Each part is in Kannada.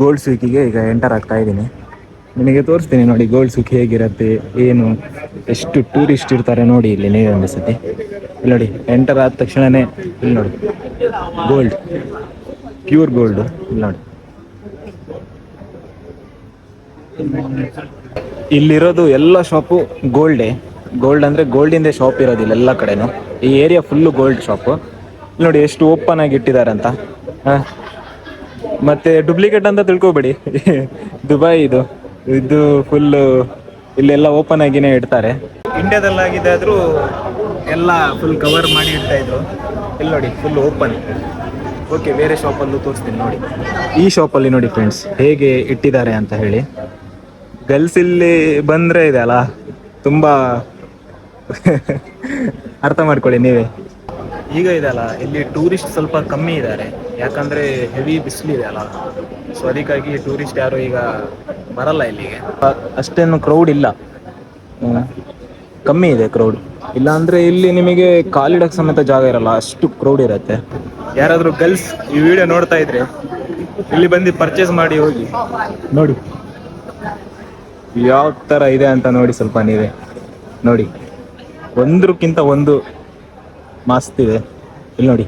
ಗೋಲ್ಡ್ ಸ್ವೀಕಿಗೆ ಈಗ ಎಂಟರ್ ಆಗ್ತಾ ಇದ್ದೀನಿ. ನಿಮಗೆ ತೋರಿಸ್ತೀನಿ ನೋಡಿ ಗೋಲ್ಡ್ ಸ್ವೀಕ್ ಹೇಗಿರುತ್ತೆ, ಏನು, ಎಷ್ಟು ಟೂರಿಸ್ಟ್ ಇರ್ತಾರೆ ನೋಡಿ ಇಲ್ಲಿ ನೀವೇ ಒಂದು ಸತಿ. ಇಲ್ಲಿ ನೋಡಿ ಎಂಟರ್ ಆದ ತಕ್ಷಣನೇ ಇಲ್ಲಿ ನೋಡಿ ಗೋಲ್ಡ್, ಪ್ಯೂರ್ ಗೋಲ್ಡ್. ಇಲ್ಲಿ ನೋಡಿ ಇಲ್ಲಿರೋದು ಎಲ್ಲ ಶಾಪು ಗೋಲ್ಡೇ. ಗೋಲ್ಡ್ ಅಂದರೆ ಗೋಲ್ಡಿಂದೇ ಶಾಪ್ ಇರೋದಿಲ್ಲ ಎಲ್ಲ ಕಡೆನೂ. ಈ ಏರಿಯಾ ಫುಲ್ಲು ಗೋಲ್ಡ್ ಶಾಪು. ನೋಡಿ ಎಷ್ಟು ಓಪನ್ ಆಗಿ ಇಟ್ಟಿದ್ದಾರೆ ಅಂತ. ಮತ್ತೆ ಡೂಪ್ಲಿಕೇಟ್ ಅಂತ ತಿಳ್ಕೊಬೇಡಿ, ದುಬೈ ಇದು ಇದು ಫುಲ್ಲು ಇಲ್ಲೆಲ್ಲ ಓಪನ್ ಆಗಿನೇ ಇಡ್ತಾರೆ. ಇಂಡಿಯಾದಲ್ಲಾಗಿದೆ ಆದರೂ ಎಲ್ಲ ಫುಲ್ ಕವರ್ ಮಾಡಿ ಇಡ್ತಾ ಇದ್ರು. ಇಲ್ಲಿ ನೋಡಿ ಫುಲ್ ಓಪನ್. ಓಕೆ, ಬೇರೆ ಶಾಪಲ್ಲೂ ತೋರಿಸ್ತೀನಿ ನೋಡಿ. ಈ ಶಾಪಲ್ಲಿ ನೋಡಿ ಫ್ರೆಂಡ್ಸ್ ಹೇಗೆ ಇಟ್ಟಿದ್ದಾರೆ ಅಂತ ಹೇಳಿ. ಗರ್ಲ್ಸ್ ಇಲ್ಲಿ ಬಂದರೆ ಇದೆ ಅಲ್ಲ ತುಂಬ ಅರ್ಥ ಮಾಡ್ಕೊಳ್ಳಿ ನೀವೇ. ಈಗ ಇದೆಯಲ್ಲ ಇಲ್ಲಿ ಟೂರಿಸ್ಟ್ ಸ್ವಲ್ಪ ಕಮ್ಮಿ ಇದ್ದಾರೆ, ಯಾಕಂದರೆ ಹೆವಿ ಬಿಸಿಲಿದೆ ಅಲ್ಲ. ಸೊ ಅದಕ್ಕಾಗಿ ಟೂರಿಸ್ಟ್ ಯಾರು ಈಗ ಬರಲ್ಲ ಇಲ್ಲಿಗೆ. ಅಷ್ಟೇನು ಕ್ರೌಡ್ ಇಲ್ಲ, ಕಮ್ಮಿ ಇದೆ ಕ್ರೌಡ್. ಇಲ್ಲಾಂದರೆ ಇಲ್ಲಿ ನಿಮಗೆ ಕಾಲಿಡಕ್ಕೆ ಸಮೇತ ಜಾಗ ಇರಲ್ಲ, ಅಷ್ಟು ಕ್ರೌಡ್ ಇರುತ್ತೆ. ಯಾರಾದರೂ ಗರ್ಲ್ಸ್ ಈ ವಿಡಿಯೋ ನೋಡ್ತಾ ಇದ್ರೆ ಇಲ್ಲಿ ಬಂದು ಪರ್ಚೇಸ್ ಮಾಡಿ ಹೋಗಿ ನೋಡಿ ಯಾವ ಥರ ಇದೆ ಅಂತ ನೋಡಿ. ಸ್ವಲ್ಪ ನೀವೇ ನೋಡಿ, ಒಂದಕ್ಕಿಂತ ಒಂದು ಮಸ್ತ್ ಇದೆ. ಇಲ್ಲಿ ನೋಡಿ,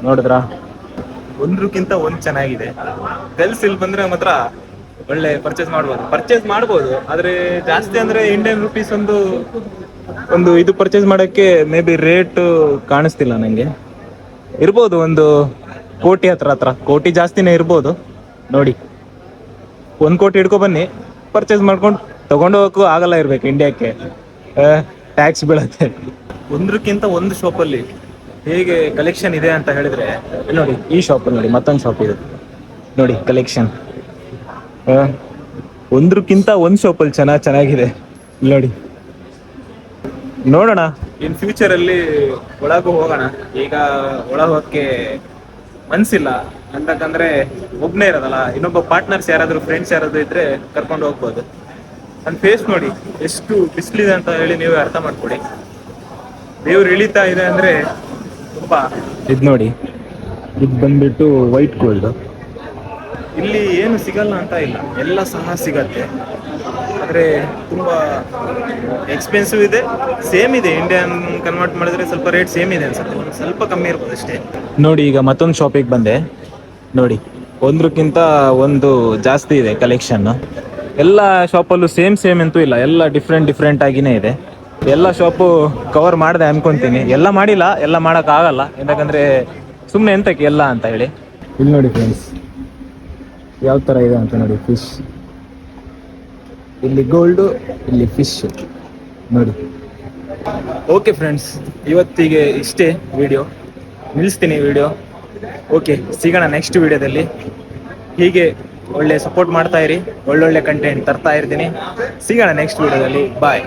ನೋಡಿದ್ರಾ, ಒಂದಕ್ಕಿಂತ ಒಂದು ಚೆನ್ನಾಗಿದೆ. ಗರ್ಲ್ಸ್ ಇಲ್ಲಿ ಬಂದರೆ ಮಾತ್ರ ಒಳ್ಳೆ ಪರ್ಚೇಸ್ ಮಾಡ್ಬೋದು. ಆದರೆ ಜಾಸ್ತಿ ಅಂದರೆ ಇಂಡಿಯನ್ ರುಪೀಸ್ ಒಂದು ಇದು ಪರ್ಚೇಸ್ ಮಾಡೋಕ್ಕೆ ಮೇ ಬಿ ರೇಟ್ ಕಾಣಿಸ್ತಿಲ್ಲ ನನಗೆ. ಇರ್ಬೋದು ಒಂದು ಕೋಟಿ ಹತ್ರ, ಕೋಟಿ ಜಾಸ್ತಿನೇ ಇರ್ಬೋದು. ನೋಡಿ 1 ಕೋಟಿ ಹಿಡ್ಕೊ ಬನ್ನಿ, ಪರ್ಚೇಸ್ ಮಾಡ್ಕೊಂಡು ತಗೊಂಡು ಹೋಗೋಕ್ಕೂ ಆಗಲ್ಲ ಇರ್ಬೇಕು, ಇಂಡಿಯಾಕ್ಕೆ ಟ್ಯಾಕ್ಸ್ ಬೀಳುತ್ತೆ. ಒಂದಕ್ಕಿಂತ ಒಂದು ಶಾಪಲ್ಲಿ ಹೇಗೆ ಕಲೆಕ್ಷನ್ ಇದೆ ಅಂತ ಹೇಳಿದ್ರೆ ನೋಡಿ, ಈ ಶಾಪಲ್ಲಿ ನೋಡಿ ಮತ್ತೊಂದು ಶಾಪ್ ಇದೆ ನೋಡಿ ಕಲೆಕ್ಷನ್. ಒಂದಕ್ಕಿಂತ ಒಂದು ಶಾಪಲ್ಲಿ ಚೆನ್ನಾಗಿದೆ. ಇಲ್ಲಿ ನೋಡಿ, ನೋಡೋಣ ಇನ್ ಫ್ಯೂಚರಲ್ಲಿ ಒಳಗೂ ಹೋಗೋಣ. ಈಗ ಒಳಗೆ ಹೋಗೋಕ್ಕೆ ಮನ್ಸಿಲ್ಲ, ಅಂತಕಂದ್ರೆ ಒಬ್ಬನೇ ಇರೋದಲ್ಲ, ಇನ್ನೊಬ್ಬ ಪಾರ್ಟ್ನರ್ಸ್ ಯಾರಾದರೂ ಫ್ರೆಂಡ್ಸ್ ಯಾರಾದರೂ ಇದ್ರೆ ಕರ್ಕೊಂಡು ಹೋಗ್ಬೋದು. ನನ್ನ ಫೇಸ್ ನೋಡಿ ಎಷ್ಟು ಬಿಸಿಲಿದೆ ಅಂತ ಹೇಳಿ ನೀವೇ ಅರ್ಥ ಮಾಡ್ಕೊಡಿ. ದೇವ್ರು ಇಳಿತಾ ಇದೆ ಅಂದರೆ ತುಂಬ. ಇದು ನೋಡಿ, ಇದು ಬಂದ್ಬಿಟ್ಟು ವೈಟ್ ಗೋಲ್ಡ್. ಇಲ್ಲಿ ಏನು ಸಿಗಲ್ಲ ಅಂತ ಇಲ್ಲ, ಎಲ್ಲ ಸಹ ಸಿಗತ್ತೆ. ಆದರೆ ತುಂಬ ಎಕ್ಸ್ಪೆನ್ಸಿವ್ ಇದೆ, ಸೇಮ್ ಇದೆ. ಇಂಡಿಯನ್ ಕನ್ವರ್ಟ್ ಮಾಡಿದ್ರೆ ಸ್ವಲ್ಪ ರೇಟ್ ಸೇಮ್ ಇದೆ ಅನ್ಸುತ್ತೆ, ಒಂದು ಸ್ವಲ್ಪ ಕಮ್ಮಿ ಇರ್ಬೋದು ಅಷ್ಟೇ. ನೋಡಿ ಈಗ ಮತ್ತೊಂದು ಶಾಪಿಗೆ ಬಂದೆ ನೋಡಿ, ಒಂದಕ್ಕಿಂತ ಒಂದು ಜಾಸ್ತಿ ಇದೆ ಕಲೆಕ್ಷನ್. ಎಲ್ಲ ಶಾಪಲ್ಲೂ ಸೇಮ್ ಅಂತೂ ಇಲ್ಲ, ಎಲ್ಲ ಡಿಫ್ರೆಂಟ್ ಆಗಿನೇ ಇದೆ. ಎಲ್ಲ ಶಾಪು ಕವರ್ ಮಾಡಿದೆ ಅನ್ಕೊಂತೀನಿ. ಎಲ್ಲ ಮಾಡಿಲ್ಲ, ಎಲ್ಲ ಮಾಡೋಕ್ಕಾಗಲ್ಲ, ಯಾಕಂದರೆ ಸುಮ್ಮನೆ ಎಂತಕ್ಕೆ ಎಲ್ಲ ಅಂತ ಹೇಳಿ. ಇಲ್ಲಿ ನೋಡಿ ಫ್ರೆಂಡ್ಸ್ ಯಾವ ಥರ ಇದೆ ಅಂತ ನೋಡಿ. ಫಿಶ್, ಇಲ್ಲಿ ಗೋಲ್ಡು, ಇಲ್ಲಿ ಫಿಶ್ ನೋಡಿ. ಓಕೆ ಫ್ರೆಂಡ್ಸ್, ಇವತ್ತಿಗೆ ಇಷ್ಟೇ ವಿಡಿಯೋ, ನಿಲ್ಲಿಸ್ತೀನಿ ವಿಡಿಯೋ. ಓಕೆ, ಸಿಗೋಣ ನೆಕ್ಸ್ಟ್ ವಿಡಿಯೋದಲ್ಲಿ. ಹೀಗೆ ಒಳ್ಳೆ ಸಪೋರ್ಟ್ ಮಾಡ್ತಾ ಇರಿ, ಒಳ್ಳೊಳ್ಳೆ ಕಂಟೆಂಟ್ ತರ್ತಾ ಇರ್ತೀನಿ. ಸಿಗೋಣ ನೆಕ್ಸ್ಟ್ ವಿಡಿಯೋದಲ್ಲಿ. ಬಾಯ್.